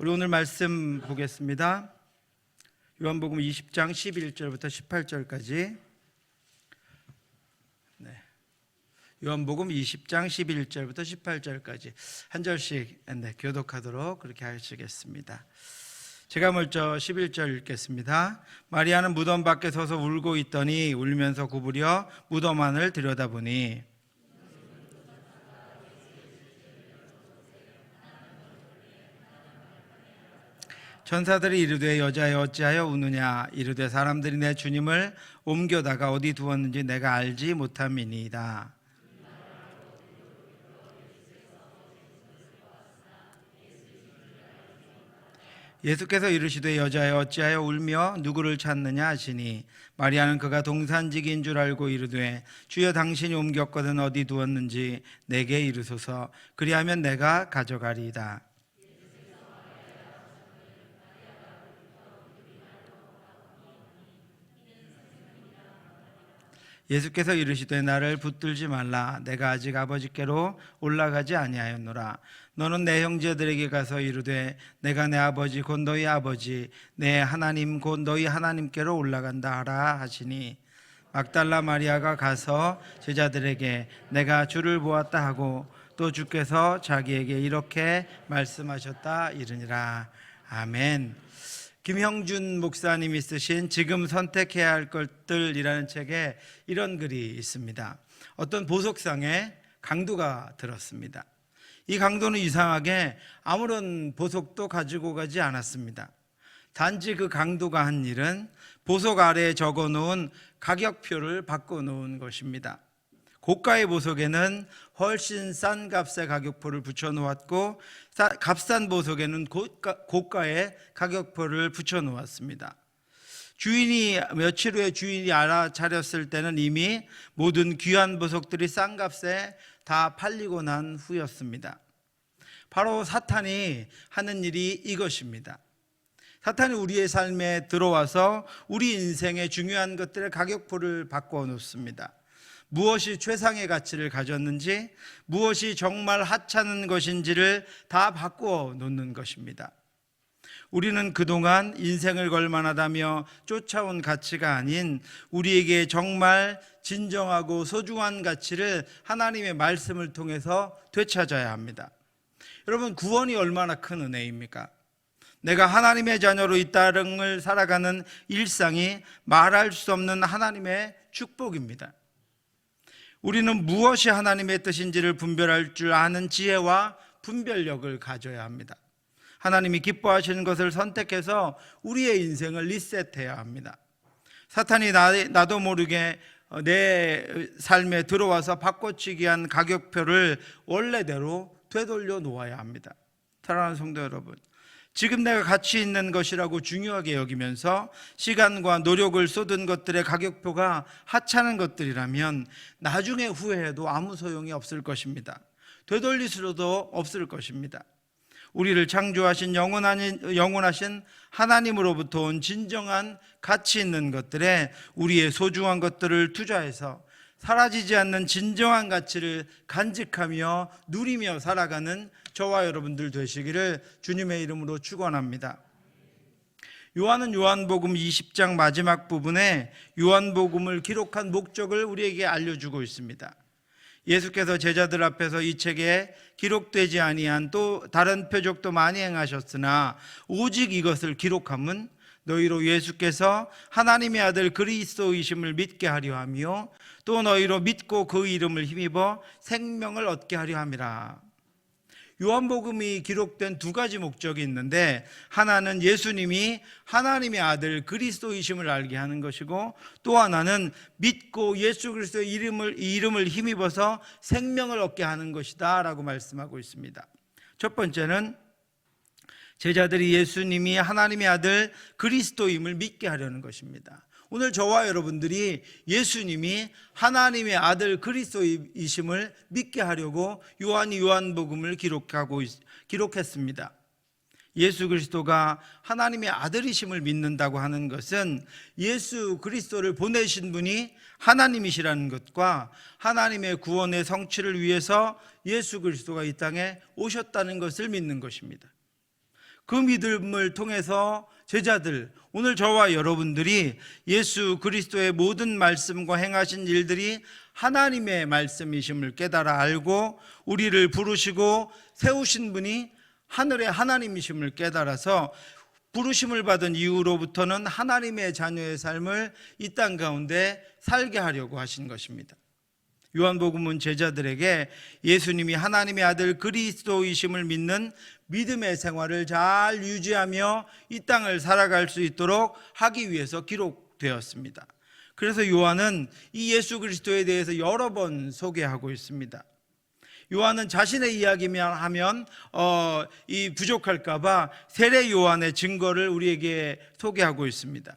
우리 오늘 말씀 보겠습니다. 요한복음 20장 11절부터 18절까지. 요한복음 20장 11절부터 18절까지 한 절씩 교독하도록 그렇게 하시겠습니다. 제가 먼저 11절 읽겠습니다. 마리아는 무덤 밖에 서서 울고 있더니 울면서 구부려 무덤 안을 들여다보니 천사들이 이르되 여자여 어찌하여 우느냐. 이르되 사람들이 내 주님을 옮겨다가 어디 두었는지 내가 알지 못함이니이다. 예수께서 이르시되 여자여 어찌하여 울며 누구를 찾느냐 하시니 마리아는 그가 동산직인 줄 알고 이르되 주여 당신이 옮겼거든 어디 두었는지 내게 이르소서. 그리하면 내가 가져가리이다. 예수께서 이르시되 나를 붙들지 말라. 내가 아직 아버지께로 올라가지 아니하였노라. 너는 내 형제들에게 가서 이르되 내가 내 아버지 곧 너희 아버지 내 하나님 곧 너희 하나님께로 올라간다 하라 하시니 막달라 마리아가 가서 제자들에게 내가 주를 보았다 하고 또 주께서 자기에게 이렇게 말씀하셨다 이르니라. 아멘. 김형준 목사님이 쓰신 지금 선택해야 할 것들이라는 책에 이런 글이 있습니다. 어떤 보석상에 강도가 들었습니다. 이 강도는 이상하게 아무런 보석도 가지고 가지 않았습니다. 단지 그 강도가 한 일은 보석 아래에 적어놓은 가격표를 바꿔놓은 것입니다. 고가의 보석에는 훨씬 싼 값의 가격표를 붙여놓았고 값싼 보석에는 고가의 가격표를 붙여놓았습니다. 주인이 며칠 후에 주인이 알아차렸을 때는 이미 모든 귀한 보석들이 싼 값에 다 팔리고 난 후였습니다. 바로 사탄이 하는 일이 이것입니다. 사탄이 우리의 삶에 들어와서 우리 인생의 중요한 것들의 가격표를 바꿔놓습니다. 무엇이 최상의 가치를 가졌는지, 무엇이 정말 하찮은 것인지를 다 바꾸어 놓는 것입니다. 우리는 그동안 인생을 걸만하다며 쫓아온 가치가 아닌 우리에게 정말 진정하고 소중한 가치를 하나님의 말씀을 통해서 되찾아야 합니다. 여러분, 구원이 얼마나 큰 은혜입니까? 내가 하나님의 자녀로 이 땅을 살아가는 일상이 말할 수 없는 하나님의 축복입니다. 우리는 무엇이 하나님의 뜻인지를 분별할 줄 아는 지혜와 분별력을 가져야 합니다. 하나님이 기뻐하시는 것을 선택해서 우리의 인생을 리셋해야 합니다. 사탄이 나도 모르게 내 삶에 들어와서 바꿔치기 한 가격표를 원래대로 되돌려 놓아야 합니다. 사랑하는 성도 여러분, 지금 내가 가치 있는 것이라고 중요하게 여기면서 시간과 노력을 쏟은 것들의 가격표가 하찮은 것들이라면 나중에 후회해도 아무 소용이 없을 것입니다. 되돌릴 수도 없을 것입니다. 우리를 창조하신 영원하신 하나님으로부터 온 진정한 가치 있는 것들에 우리의 소중한 것들을 투자해서 사라지지 않는 진정한 가치를 간직하며 누리며 살아가는 저와 여러분들 되시기를 주님의 이름으로 축원합니다. 요한은 요한복음 20장 마지막 부분에 요한복음을 기록한 목적을 우리에게 알려주고 있습니다. 예수께서 제자들 앞에서 이 책에 기록되지 아니한 또 다른 표적도 많이 행하셨으나 오직 이것을 기록함은 너희로 예수께서 하나님의 아들 그리스도이심을 믿게 하려 하며 또 너희로 믿고 그 이름을 힘입어 생명을 얻게 하려 함이라. 요한복음이 기록된 두 가지 목적이 있는데, 하나는 예수님이 하나님의 아들 그리스도이심을 알게 하는 것이고, 또 하나는 믿고 예수 그리스도의 이름을 힘입어서 생명을 얻게 하는 것이다 라고 말씀하고 있습니다. 첫 번째는 제자들이 예수님이 하나님의 아들 그리스도임을 믿게 하려는 것입니다. 오늘 저와 여러분들이 예수님이 하나님의 아들 그리스도이심을 믿게 하려고 요한이 요한복음을 기록했습니다. 예수 그리스도가 하나님의 아들이심을 믿는다고 하는 것은 예수 그리스도를 보내신 분이 하나님이시라는 것과 하나님의 구원의 성취를 위해서 예수 그리스도가 이 땅에 오셨다는 것을 믿는 것입니다. 그 믿음을 통해서 제자들, 오늘 저와 여러분들이 예수 그리스도의 모든 말씀과 행하신 일들이 하나님의 말씀이심을 깨달아 알고 우리를 부르시고 세우신 분이 하늘의 하나님이심을 깨달아서 부르심을 받은 이후로부터는 하나님의 자녀의 삶을 이 땅 가운데 살게 하려고 하신 것입니다. 요한복음은 제자들에게 예수님이 하나님의 아들 그리스도이심을 믿는 믿음의 생활을 잘 유지하며 이 땅을 살아갈 수 있도록 하기 위해서 기록되었습니다. 그래서 요한은 이 예수 그리스도에 대해서 여러 번 소개하고 있습니다. 요한은 자신의 이야기만 하면 이 부족할까봐 세례 요한의 증거를 우리에게 소개하고 있습니다.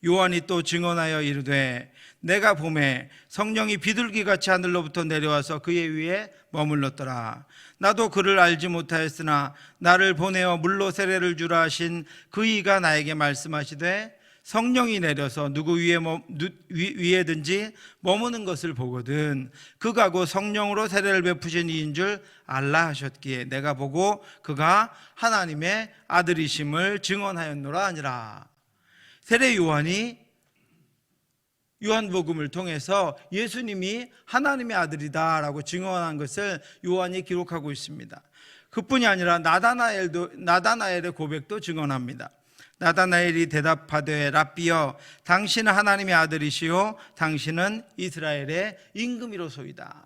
요한이 또 증언하여 이르되 내가 보매 성령이 비둘기같이 하늘로부터 내려와서 그의 위에 머물렀더라. 나도 그를 알지 못하였으나 나를 보내어 물로 세례를 주라 하신 그 이가 나에게 말씀하시되 성령이 내려서 누구 위에든지 머무는 것을 보거든 그가 곧 성령으로 세례를 베푸신 이인 줄 알라 하셨기에 내가 보고 그가 하나님의 아들이심을 증언하였노라 하니라. 세례 요한이 요한복음을 통해서 예수님이 하나님의 아들이다라고 증언한 것을 요한이 기록하고 있습니다. 그뿐이 아니라 나다나엘의 고백도 증언합니다. 나다나엘이 대답하되 랍비여 당신은 하나님의 아들이시요 당신은 이스라엘의 임금이로소이다.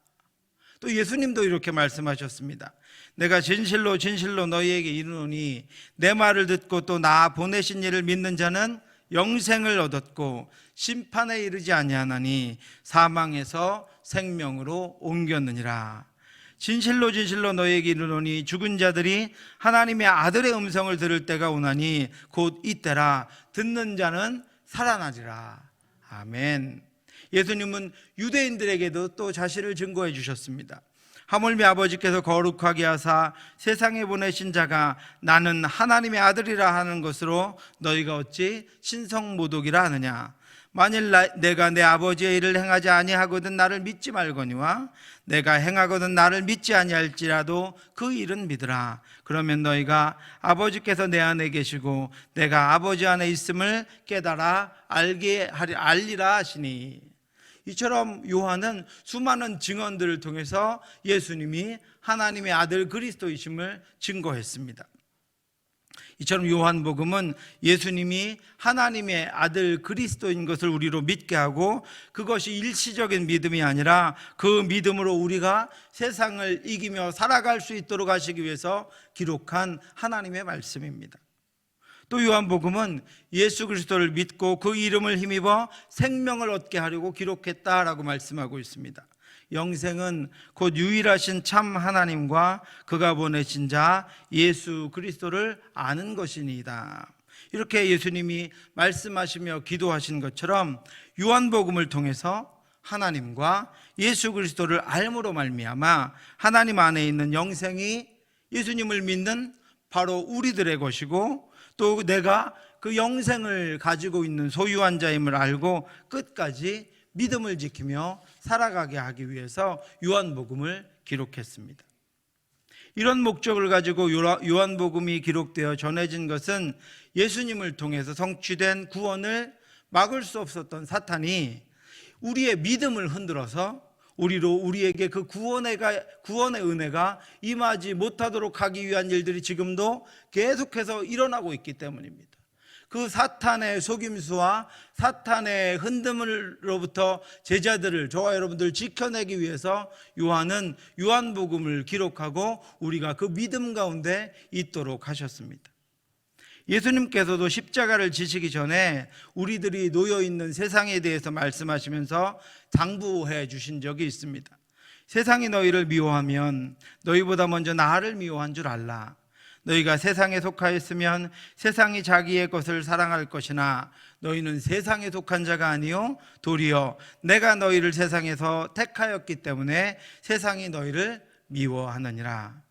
또 예수님도 이렇게 말씀하셨습니다. 내가 진실로 진실로 너희에게 이르노니 내 말을 듣고 또 나 보내신 이를 믿는 자는 영생을 얻었고 심판에 이르지 아니하나니 사망에서 생명으로 옮겼느니라. 진실로 진실로 너희에게 이르노니 죽은 자들이 하나님의 아들의 음성을 들을 때가 오나니 곧 이때라. 듣는 자는 살아나리라. 아멘. 예수님은 유대인들에게도 또 자신을 증거해 주셨습니다. 하물며 아버지께서 거룩하게 하사 세상에 보내신 자가 나는 하나님의 아들이라 하는 것으로 너희가 어찌 신성모독이라 하느냐. 만일 내가 내 아버지의 일을 행하지 아니하거든 나를 믿지 말거니와 내가 행하거든 나를 믿지 아니할지라도 그 일은 믿으라. 그러면 너희가 아버지께서 내 안에 계시고 내가 아버지 안에 있음을 깨달아 알리라 하시니. 이처럼 요한은 수많은 증언들을 통해서 예수님이 하나님의 아들 그리스도이심을 증거했습니다. 이처럼 요한복음은 예수님이 하나님의 아들 그리스도인 것을 우리로 믿게 하고 그것이 일시적인 믿음이 아니라 그 믿음으로 우리가 세상을 이기며 살아갈 수 있도록 하시기 위해서 기록한 하나님의 말씀입니다. 또 요한복음은 예수 그리스도를 믿고 그 이름을 힘입어 생명을 얻게 하려고 기록했다라고 말씀하고 있습니다. 영생은 곧 유일하신 참 하나님과 그가 보내신 자 예수 그리스도를 아는 것이니이다. 이렇게 예수님이 말씀하시며 기도하신 것처럼 요한복음을 통해서 하나님과 예수 그리스도를 알므로 말미암아 하나님 안에 있는 영생이 예수님을 믿는 바로 우리들의 것이고 또 내가 그 영생을 가지고 있는 소유한 자임을 알고 끝까지 믿음을 지키며 살아가게 하기 위해서 요한복음을 기록했습니다. 이런 목적을 가지고 요한복음이 기록되어 전해진 것은 예수님을 통해서 성취된 구원을 막을 수 없었던 사탄이 우리의 믿음을 흔들어서 우리에게 그 구원의 은혜가 임하지 못하도록 하기 위한 일들이 지금도 계속해서 일어나고 있기 때문입니다. 그 사탄의 속임수와 사탄의 흔듦으로부터 제자들을, 저와 여러분들 지켜내기 위해서 요한은 요한복음을 기록하고 우리가 그 믿음 가운데 있도록 하셨습니다. 예수님께서도 십자가를 지시기 전에 우리들이 놓여있는 세상에 대해서 말씀하시면서 당부해 주신 적이 있습니다. 세상이 너희를 미워하면 너희보다 먼저 나를 미워한 줄 알라. 너희가 세상에 속하였으면 세상이 자기의 것을 사랑할 것이나 너희는 세상에 속한 자가 아니요 도리어 내가 너희를 세상에서 택하였기 때문에 세상이 너희를 미워하느니라.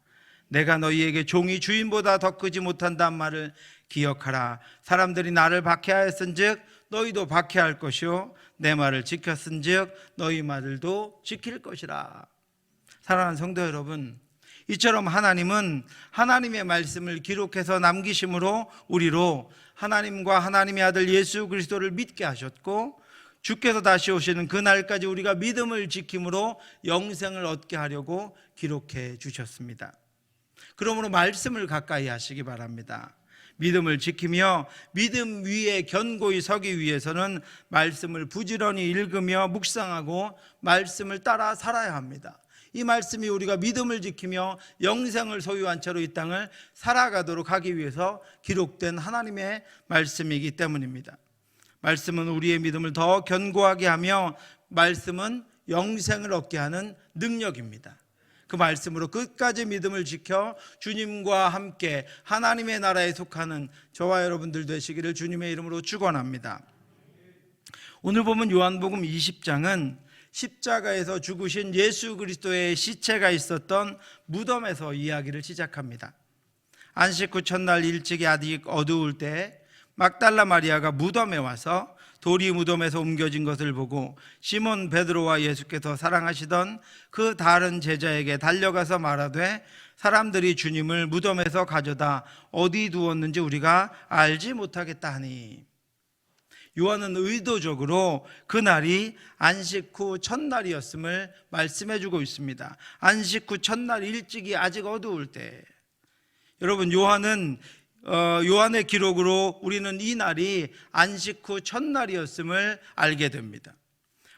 내가 너희에게 종이 주인보다 더 크지 못한다는 말을 기억하라. 사람들이 나를 박해하였은즉 너희도 박해할 것이요 내 말을 지켰은즉 너희 말들도 지킬 것이라. 사랑하는 성도 여러분, 이처럼 하나님은 하나님의 말씀을 기록해서 남기심으로 우리로 하나님과 하나님의 아들 예수 그리스도를 믿게 하셨고, 주께서 다시 오시는 그날까지 우리가 믿음을 지킴으로 영생을 얻게 하려고 기록해 주셨습니다. 그러므로 말씀을 가까이 하시기 바랍니다. 믿음을 지키며 믿음 위에 견고히 서기 위해서는 말씀을 부지런히 읽으며 묵상하고 말씀을 따라 살아야 합니다. 이 말씀이 우리가 믿음을 지키며 영생을 소유한 채로 이 땅을 살아가도록 하기 위해서 기록된 하나님의 말씀이기 때문입니다. 말씀은 우리의 믿음을 더 견고하게 하며 말씀은 영생을 얻게 하는 능력입니다. 그 말씀으로 끝까지 믿음을 지켜 주님과 함께 하나님의 나라에 속하는 저와 여러분들 되시기를 주님의 이름으로 축원합니다. 오늘 보면 요한복음 20장은 십자가에서 죽으신 예수 그리스도의 시체가 있었던 무덤에서 이야기를 시작합니다. 안식 후 첫날 일찍이 아직 어두울 때 막달라 마리아가 무덤에 와서 돌이 무덤에서 옮겨진 것을 보고 시몬 베드로와 예수께서 사랑하시던 그 다른 제자에게 달려가서 말하되 사람들이 주님을 무덤에서 가져다 어디 두었는지 우리가 알지 못하겠다 하니, 요한은 의도적으로 그날이 안식 후 첫날이었음을 말씀해 주고 있습니다. 안식 후 첫날 일찍이 아직 어두울 때. 여러분, 요한의 기록으로 우리는 이 날이 안식 후 첫날이었음을 알게 됩니다.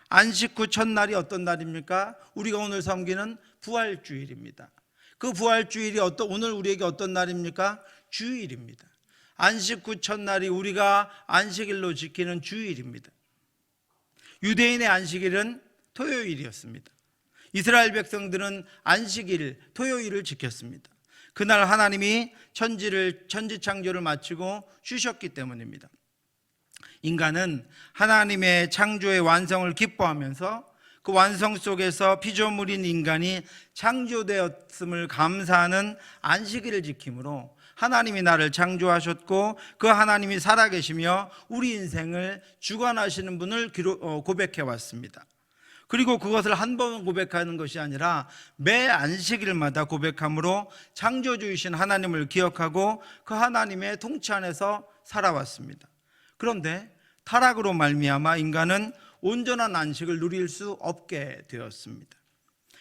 안식 후 첫날이 어떤 날입니까? 우리가 오늘 섬기는 부활주일입니다. 그 부활주일이 오늘 우리에게 어떤 날입니까? 주일입니다. 안식 후 첫날이 우리가 안식일로 지키는 주일입니다. 유대인의 안식일은 토요일이었습니다. 이스라엘 백성들은 안식일, 토요일을 지켰습니다. 그날 하나님이 천지 창조를 마치고 쉬셨기 때문입니다. 인간은 하나님의 창조의 완성을 기뻐하면서 그 완성 속에서 피조물인 인간이 창조되었음을 감사하는 안식일을 지킴으로 하나님이 나를 창조하셨고 그 하나님이 살아계시며 우리 인생을 주관하시는 분을 고백해 왔습니다. 그리고 그것을 한 번 고백하는 것이 아니라 매 안식일마다 고백함으로 창조주이신 하나님을 기억하고 그 하나님의 통치 안에서 살아왔습니다. 그런데 타락으로 말미암아 인간은 온전한 안식을 누릴 수 없게 되었습니다.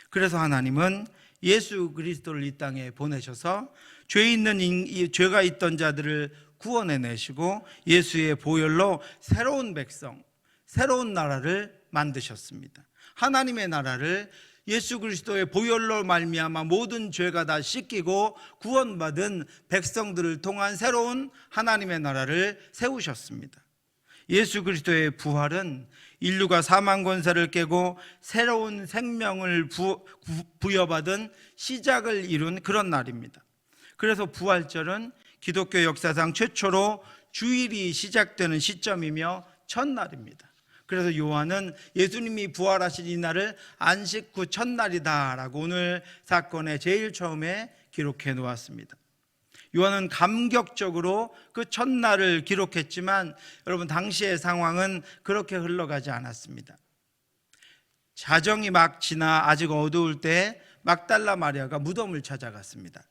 그래서 하나님은 예수 그리스도를 이 땅에 보내셔서 죄가 있던 자들을 구원해내시고 예수의 보혈로 새로운 백성, 새로운 나라를 만드셨습니다. 하나님의 나라를 예수 그리스도의 보혈로 말미암아 모든 죄가 다 씻기고 구원받은 백성들을 통한 새로운 하나님의 나라를 세우셨습니다. 예수 그리스도의 부활은 인류가 사망 권세를 깨고 새로운 생명을 부여받은 시작을 이룬 그런 날입니다. 그래서 부활절은 기독교 역사상 최초로 주일이 시작되는 시점이며 첫날입니다. 그래서 요한은 예수님이 부활하신 이 날을 안식 후 첫날이다 라고 오늘 사건의 제일 처음에 기록해 놓았습니다. 요한은 감격적으로 그 첫날을 기록했지만 여러분, 당시의 상황은 그렇게 흘러가지 않았습니다. 자정이 막 지나 아직 어두울 때 막달라 마리아가 무덤을 찾아갔습니다.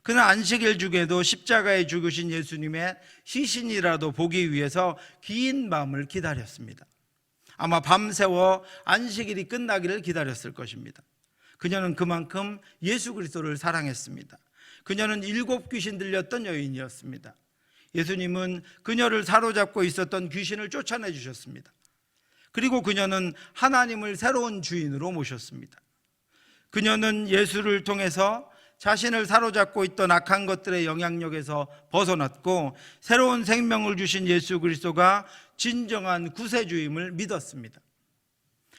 그는 안식일 중에도 십자가에 죽으신 예수님의 시신이라도 보기 위해서 긴 밤을 기다렸습니다. 아마 밤새워 안식일이 끝나기를 기다렸을 것입니다. 그녀는 그만큼 예수 그리스도를 사랑했습니다. 그녀는 7 귀신 들렸던 여인이었습니다. 예수님은 그녀를 사로잡고 있었던 귀신을 쫓아내 주셨습니다. 그리고 그녀는 하나님을 새로운 주인으로 모셨습니다. 그녀는 예수를 통해서 자신을 사로잡고 있던 악한 것들의 영향력에서 벗어났고 새로운 생명을 주신 예수 그리스도가 진정한 구세주임을 믿었습니다.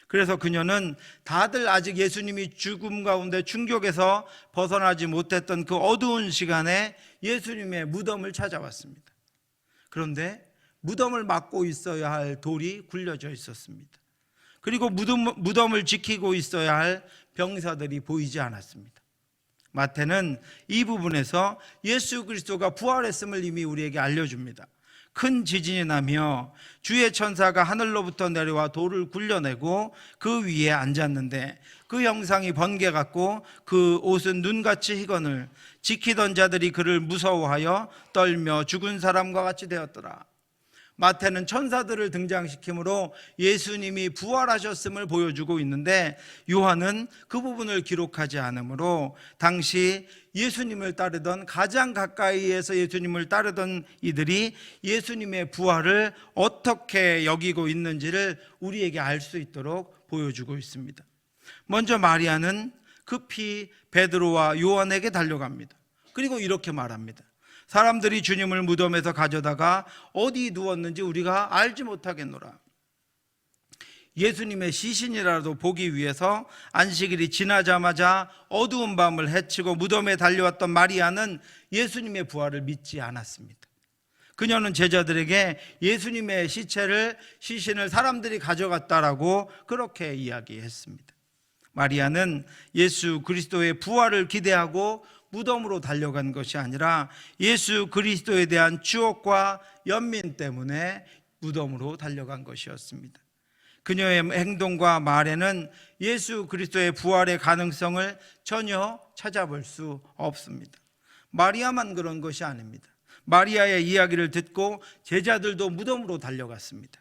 그래서 그녀는 다들 아직 예수님이 죽음 가운데 충격에서 벗어나지 못했던 그 어두운 시간에 예수님의 무덤을 찾아왔습니다. 그런데 무덤을 막고 있어야 할 돌이 굴려져 있었습니다. 그리고 무덤을 지키고 있어야 할 병사들이 보이지 않았습니다. 마태는 이 부분에서 예수 그리스도가 부활했음을 이미 우리에게 알려줍니다. 큰 지진이 나며 주의 천사가 하늘로부터 내려와 돌을 굴려내고 그 위에 앉았는데 그 형상이 번개 같고 그 옷은 눈같이 희거늘 지키던 자들이 그를 무서워하여 떨며 죽은 사람과 같이 되었더라. 마태는 천사들을 등장시키므로 예수님이 부활하셨음을 보여주고 있는데, 요한은 그 부분을 기록하지 않으므로 당시 예수님을 따르던, 가장 가까이에서 예수님을 따르던 이들이 예수님의 부활을 어떻게 여기고 있는지를 우리에게 알 수 있도록 보여주고 있습니다. 먼저 마리아는 급히 베드로와 요한에게 달려갑니다. 그리고 이렇게 말합니다. 사람들이 주님을 무덤에서 가져다가 어디 누웠는지 우리가 알지 못하겠노라. 예수님의 시신이라도 보기 위해서 안식일이 지나자마자 어두운 밤을 헤치고 무덤에 달려왔던 마리아는 예수님의 부활을 믿지 않았습니다. 그녀는 제자들에게 예수님의 시신을 사람들이 가져갔다라고 그렇게 이야기했습니다. 마리아는 예수 그리스도의 부활을 기대하고 무덤으로 달려간 것이 아니라 예수 그리스도에 대한 추억과 연민 때문에 무덤으로 달려간 것이었습니다. 그녀의 행동과 말에는 예수 그리스도의 부활의 가능성을 전혀 찾아볼 수 없습니다. 마리아만 그런 것이 아닙니다. 마리아의 이야기를 듣고 제자들도 무덤으로 달려갔습니다.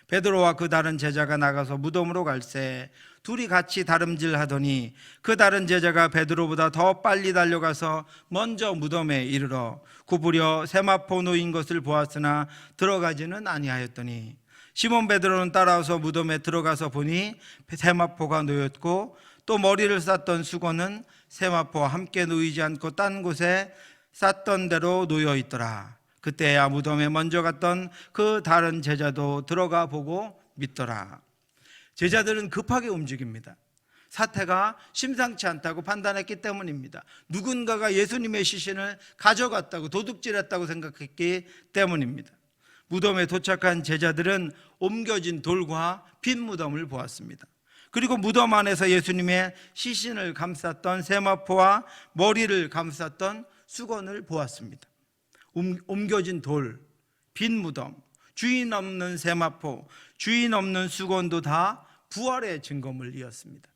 베드로와 그 다른 제자가 나가서 무덤으로 갈새 둘이 같이 다름질하더니 그 다른 제자가 베드로보다 더 빨리 달려가서 먼저 무덤에 이르러 구부려 세마포 놓인 것을 보았으나 들어가지는 아니하였더니 시몬 베드로는 따라와서 무덤에 들어가서 보니 세마포가 놓였고 또 머리를 쌌던 수건은 세마포와 함께 놓이지 않고 딴 곳에 쌌던 대로 놓여 있더라. 그때야 무덤에 먼저 갔던 그 다른 제자도 들어가 보고 믿더라. 제자들은 급하게 움직입니다. 사태가 심상치 않다고 판단했기 때문입니다. 누군가가 예수님의 시신을 가져갔다고, 도둑질했다고 생각했기 때문입니다. 무덤에 도착한 제자들은 옮겨진 돌과 빈 무덤을 보았습니다. 그리고 무덤 안에서 예수님의 시신을 감쌌던 세마포와 머리를 감쌌던 수건을 보았습니다. 옮겨진 돌, 빈 무덤, 주인 없는 세마포, 주인 없는 수건도 다 부활의 증거물이었습니다.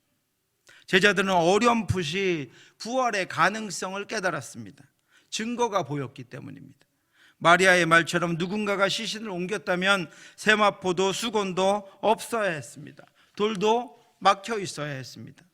제자들은 어렴풋이 부활의 가능성을 깨달았습니다. 증거가 보였기 때문입니다. 마리아의 말처럼 누군가가 시신을 옮겼다면 세마포도 수건도 없어야 했습니다. 돌도 막혀 있어야 했습니다.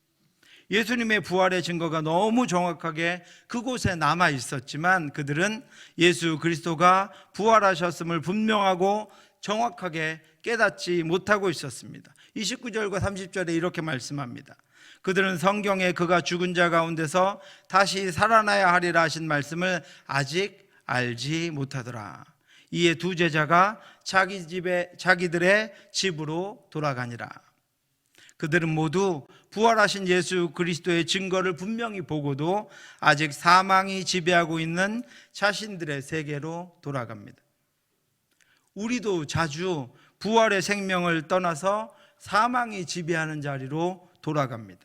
예수님의 부활의 증거가 너무 정확하게 그곳에 남아 있었지만 그들은 예수 그리스도가 부활하셨음을 분명하고 정확하게 깨닫지 못하고 있었습니다. 29절과 30절에 이렇게 말씀합니다. 그들은 성경에 그가 죽은 자 가운데서 다시 살아나야 하리라 하신 말씀을 아직 알지 못하더라. 이에 두 제자가 자기들의 집으로 돌아가니라. 그들은 모두 부활하신 예수 그리스도의 증거를 분명히 보고도 아직 사망이 지배하고 있는 자신들의 세계로 돌아갑니다. 우리도 자주 부활의 생명을 떠나서 사망이 지배하는 자리로 돌아갑니다.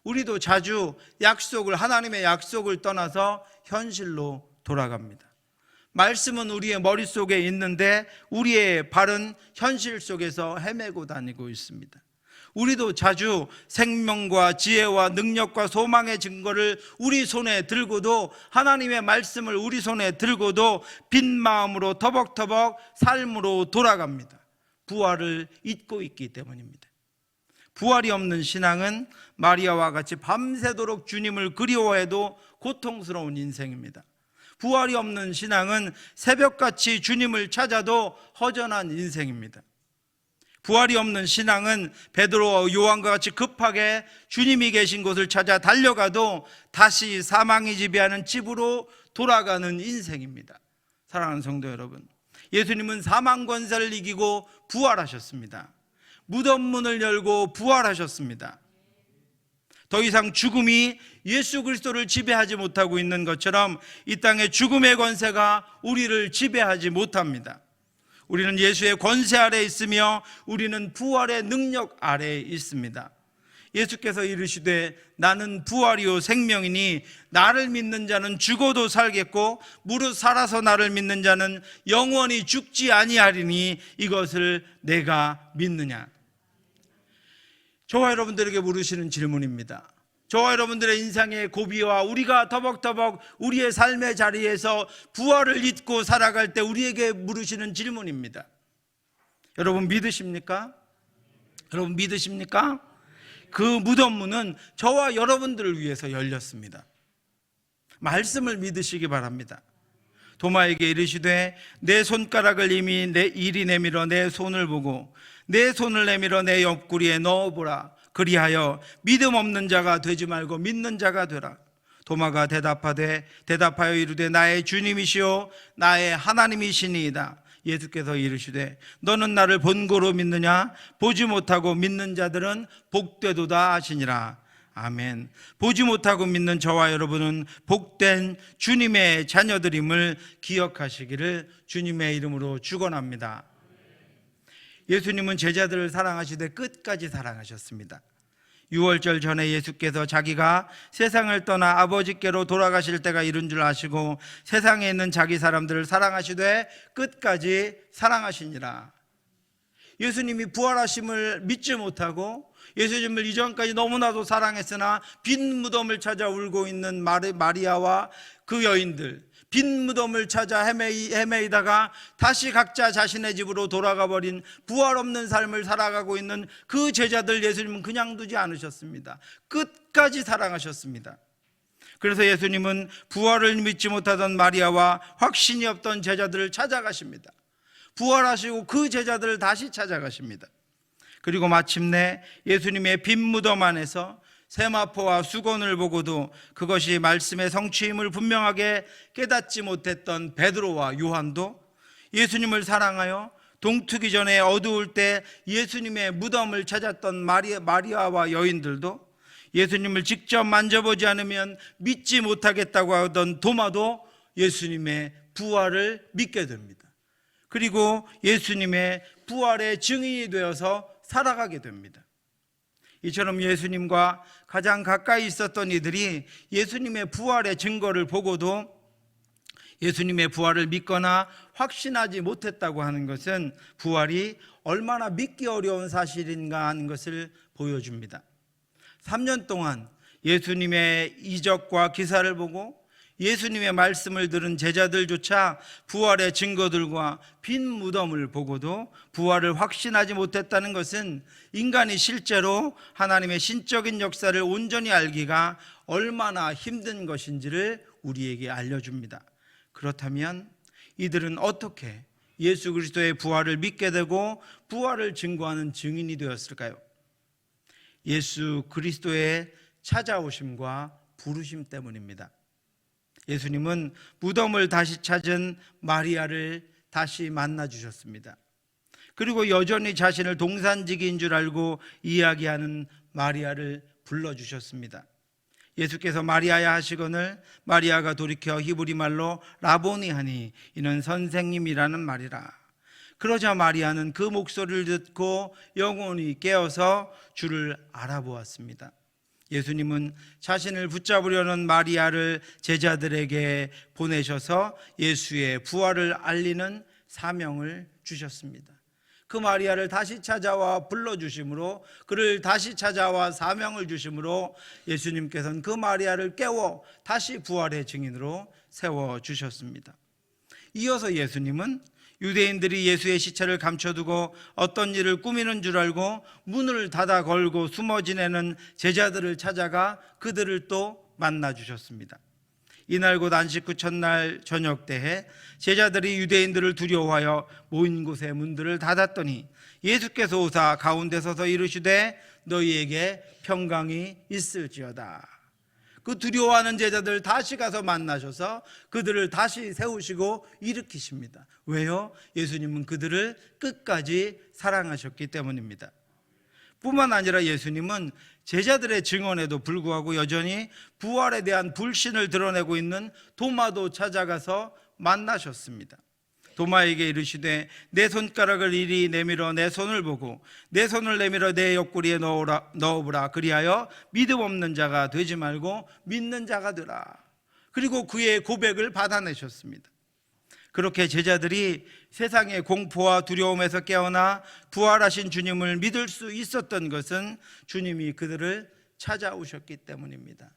우리도 자주 하나님의 약속을 떠나서 현실로 돌아갑니다. 말씀은 우리의 머릿속에 있는데 우리의 발은 현실 속에서 헤매고 다니고 있습니다. 우리도 자주 생명과 지혜와 능력과 소망의 증거를 우리 손에 들고도, 하나님의 말씀을 우리 손에 들고도 빈 마음으로 터벅터벅 삶으로 돌아갑니다. 부활을 잊고 있기 때문입니다. 부활이 없는 신앙은 마리아와 같이 밤새도록 주님을 그리워해도 고통스러운 인생입니다. 부활이 없는 신앙은 새벽같이 주님을 찾아도 허전한 인생입니다. 부활이 없는 신앙은 베드로와 요한과 같이 급하게 주님이 계신 곳을 찾아 달려가도 다시 사망이 지배하는 집으로 돌아가는 인생입니다. 사랑하는 성도 여러분, 예수님은 사망 권세를 이기고 부활하셨습니다. 무덤 문을 열고 부활하셨습니다. 더 이상 죽음이 예수 그리스도를 지배하지 못하고 있는 것처럼 이 땅의 죽음의 권세가 우리를 지배하지 못합니다. 우리는 예수의 권세 아래에 있으며 우리는 부활의 능력 아래에 있습니다. 예수께서 이르시되 나는 부활이요 생명이니 나를 믿는 자는 죽어도 살겠고 무릇 살아서 나를 믿는 자는 영원히 죽지 아니하리니 이것을 내가 믿느냐. 저와 여러분들에게 물으시는 질문입니다. 저와 여러분들의 인생의 고비와 우리가 터벅터벅 우리의 삶의 자리에서 부활을 잊고 살아갈 때 우리에게 물으시는 질문입니다. 여러분 믿으십니까? 여러분 믿으십니까? 그 무덤문은 저와 여러분들을 위해서 열렸습니다. 말씀을 믿으시기 바랍니다. 도마에게 이르시되 내 손가락을 이리 내밀어 내 손을 보고 내 손을 내밀어 내 옆구리에 넣어보라. 그리하여 믿음 없는 자가 되지 말고 믿는 자가 되라. 도마가 대답하여 이르되 나의 주님이시오 나의 하나님이시니이다. 예수께서 이르시되 너는 나를 본고로 믿느냐? 보지 못하고 믿는 자들은 복되도다 하시니라. 아멘. 보지 못하고 믿는 저와 여러분은 복된 주님의 자녀들임을 기억하시기를 주님의 이름으로 축원합니다. 예수님은 제자들을 사랑하시되 끝까지 사랑하셨습니다. 유월절 전에 예수께서 자기가 세상을 떠나 아버지께로 돌아가실 때가 이른 줄 아시고 세상에 있는 자기 사람들을 사랑하시되 끝까지 사랑하시니라. 예수님이 부활하심을 믿지 못하고 예수님을 이전까지 너무나도 사랑했으나 빈 무덤을 찾아 울고 있는 마리아와 그 여인들, 빈 무덤을 찾아 헤매이다가 다시 각자 자신의 집으로 돌아가 버린 부활 없는 삶을 살아가고 있는 그 제자들 예수님은 그냥 두지 않으셨습니다. 끝까지 사랑하셨습니다. 그래서 예수님은 부활을 믿지 못하던 마리아와 확신이 없던 제자들을 찾아가십니다. 부활하시고 그 제자들을 다시 찾아가십니다. 그리고 마침내 예수님의 빈 무덤 안에서 세마포와 수건을 보고도 그것이 말씀의 성취임을 분명하게 깨닫지 못했던 베드로와 요한도 예수님을 사랑하여 동트기 전에 어두울 때 예수님의 무덤을 찾았던 마리아와 여인들도 예수님을 직접 만져보지 않으면 믿지 못하겠다고 하던 도마도 예수님의 부활을 믿게 됩니다. 그리고 예수님의 부활의 증인이 되어서 살아가게 됩니다. 이처럼 예수님과 가장 가까이 있었던 이들이 예수님의 부활의 증거를 보고도 예수님의 부활을 믿거나 확신하지 못했다고 하는 것은 부활이 얼마나 믿기 어려운 사실인가 하는 것을 보여줍니다. 3년 동안 예수님의 이적과 기사를 보고 예수님의 말씀을 들은 제자들조차 부활의 증거들과 빈 무덤을 보고도 부활을 확신하지 못했다는 것은 인간이 실제로 하나님의 신적인 역사를 온전히 알기가 얼마나 힘든 것인지를 우리에게 알려줍니다. 그렇다면 이들은 어떻게 예수 그리스도의 부활을 믿게 되고 부활을 증거하는 증인이 되었을까요? 예수 그리스도의 찾아오심과 부르심 때문입니다. 예수님은 무덤을 다시 찾은 마리아를 다시 만나 주셨습니다. 그리고 여전히 자신을 동산지기인 줄 알고 이야기하는 마리아를 불러주셨습니다. 예수께서 마리아야 하시거늘 마리아가 돌이켜 히브리 말로 라보니 하니 이는 선생님이라는 말이라. 그러자 마리아는 그 목소리를 듣고 영혼이 깨어서 주를 알아보았습니다. 예수님은 자신을 붙잡으려는 마리아를 제자들에게 보내셔서 예수의 부활을 알리는 사명을 주셨습니다. 그 마리아를 다시 찾아와 불러주심으로, 그를 다시 찾아와 사명을 주심으로 예수님께서는 그 마리아를 깨워 다시 부활의 증인으로 세워주셨습니다. 이어서 예수님은 유대인들이 예수의 시체를 감춰두고 어떤 일을 꾸미는 줄 알고 문을 닫아 걸고 숨어 지내는 제자들을 찾아가 그들을 또 만나 주셨습니다. 이날 곧 안식 후 첫날 저녁 때에 제자들이 유대인들을 두려워하여 모인 곳의 문들을 닫았더니 예수께서 오사 가운데 서서 이르시되 너희에게 평강이 있을지어다. 그 두려워하는 제자들 다시 가서 만나셔서 그들을 다시 세우시고 일으키십니다. 왜요? 예수님은 그들을 끝까지 사랑하셨기 때문입니다. 뿐만 아니라 예수님은 제자들의 증언에도 불구하고 여전히 부활에 대한 불신을 드러내고 있는 도마도 찾아가서 만나셨습니다. 도마에게 이르시되 내 손가락을 이리 내밀어 내 손을 보고 내 손을 내밀어 내 옆구리에 넣어보라. 그리하여 믿음 없는 자가 되지 말고 믿는 자가 되라. 그리고 그의 고백을 받아내셨습니다. 그렇게 제자들이 세상의 공포와 두려움에서 깨어나 부활하신 주님을 믿을 수 있었던 것은 주님이 그들을 찾아오셨기 때문입니다.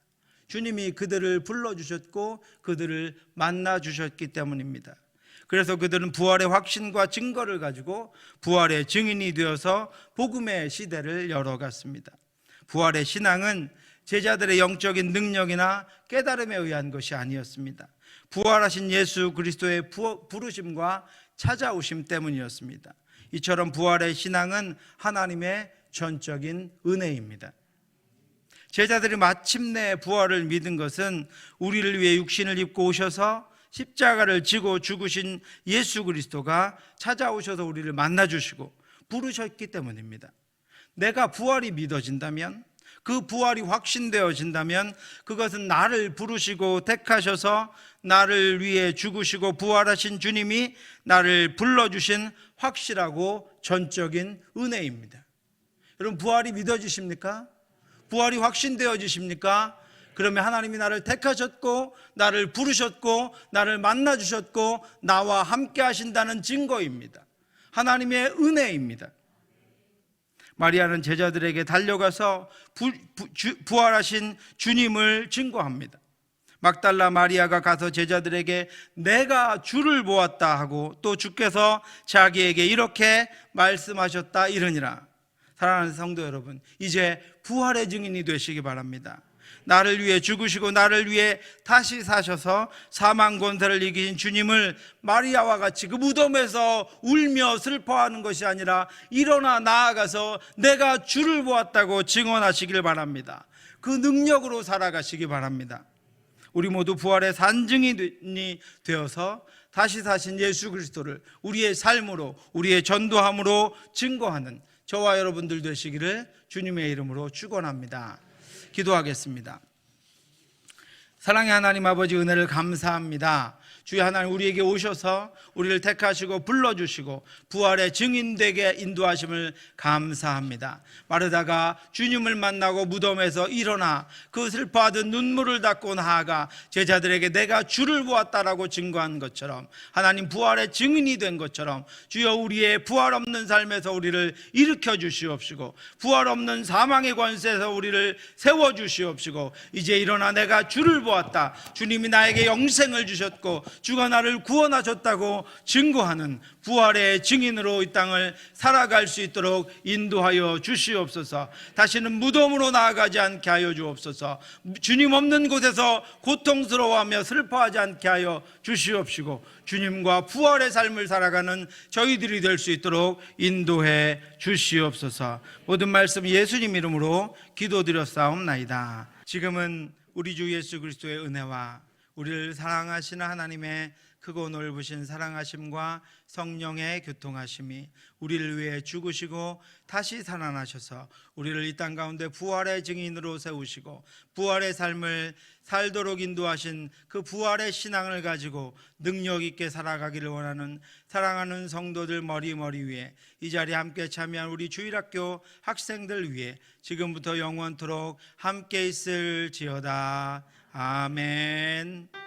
주님이 그들을 불러주셨고 그들을 만나주셨기 때문입니다. 그래서 그들은 부활의 확신과 증거를 가지고 부활의 증인이 되어서 복음의 시대를 열어갔습니다. 부활의 신앙은 제자들의 영적인 능력이나 깨달음에 의한 것이 아니었습니다. 부활하신 예수 그리스도의 부르심과 찾아오심 때문이었습니다. 이처럼 부활의 신앙은 하나님의 전적인 은혜입니다. 제자들이 마침내 부활을 믿은 것은 우리를 위해 육신을 입고 오셔서 십자가를 지고 죽으신 예수 그리스도가 찾아오셔서 우리를 만나주시고 부르셨기 때문입니다. 내가 부활이 믿어진다면, 그 부활이 확신되어진다면 그것은 나를 부르시고 택하셔서 나를 위해 죽으시고 부활하신 주님이 나를 불러주신 확실하고 전적인 은혜입니다. 여러분, 부활이 믿어지십니까? 부활이 확신되어지십니까? 그러면 하나님이 나를 택하셨고 나를 부르셨고 나를 만나주셨고 나와 함께 하신다는 증거입니다. 하나님의 은혜입니다. 마리아는 제자들에게 달려가서 부활하신 주님을 증거합니다. 막달라 마리아가 가서 제자들에게 내가 주를 보았다 하고 또 주께서 자기에게 이렇게 말씀하셨다 이러니라. 사랑하는 성도 여러분, 이제 부활의 증인이 되시기 바랍니다. 나를 위해 죽으시고 나를 위해 다시 사셔서 사망 권세를 이기신 주님을 마리아와 같이 그 무덤에서 울며 슬퍼하는 것이 아니라 일어나 나아가서 내가 주를 보았다고 증언하시길 바랍니다. 그 능력으로 살아가시기 바랍니다. 우리 모두 부활의 산증인이 되어서 다시 사신 예수 그리스도를 우리의 삶으로, 우리의 전도함으로 증거하는 저와 여러분들 되시기를 주님의 이름으로 축원합니다. 기도하겠습니다. 사랑의 하나님 아버지, 은혜를 감사합니다. 주의 하나님, 우리에게 오셔서 우리를 택하시고 불러주시고 부활의 증인되게 인도하심을 감사합니다. 마르다가 주님을 만나고 무덤에서 일어나 그 슬퍼하던 눈물을 닦고 나아가 제자들에게 내가 주를 보았다라고 증거한 것처럼, 하나님 부활의 증인이 된 것처럼 주여 우리의 부활 없는 삶에서 우리를 일으켜 주시옵시고 부활 없는 사망의 권세에서 우리를 세워주시옵시고 이제 일어나 내가 주를 보았다, 주님이 나에게 영생을 주셨고 주가 나를 구원하셨다고 증거하는 부활의 증인으로 이 땅을 살아갈 수 있도록 인도하여 주시옵소서. 다시는 무덤으로 나아가지 않게 하여 주옵소서. 주님 없는 곳에서 고통스러워하며 슬퍼하지 않게 하여 주시옵시고 주님과 부활의 삶을 살아가는 저희들이 될 수 있도록 인도해 주시옵소서. 모든 말씀 예수님 이름으로 기도드렸사옵나이다. 지금은 우리 주 예수 그리스도의 은혜와 우리를 사랑하시는 하나님의 크고 넓으신 사랑하심과 성령의 교통하심이 우리를 위해 죽으시고 다시 살아나셔서 우리를 이 땅 가운데 부활의 증인으로 세우시고 부활의 삶을 살도록 인도하신 그 부활의 신앙을 가지고 능력 있게 살아가기를 원하는 사랑하는 성도들 머리 위에 이 자리에 함께 참여한 우리 주일학교 학생들 위해 지금부터 영원토록 함께 있을지어다. 아멘.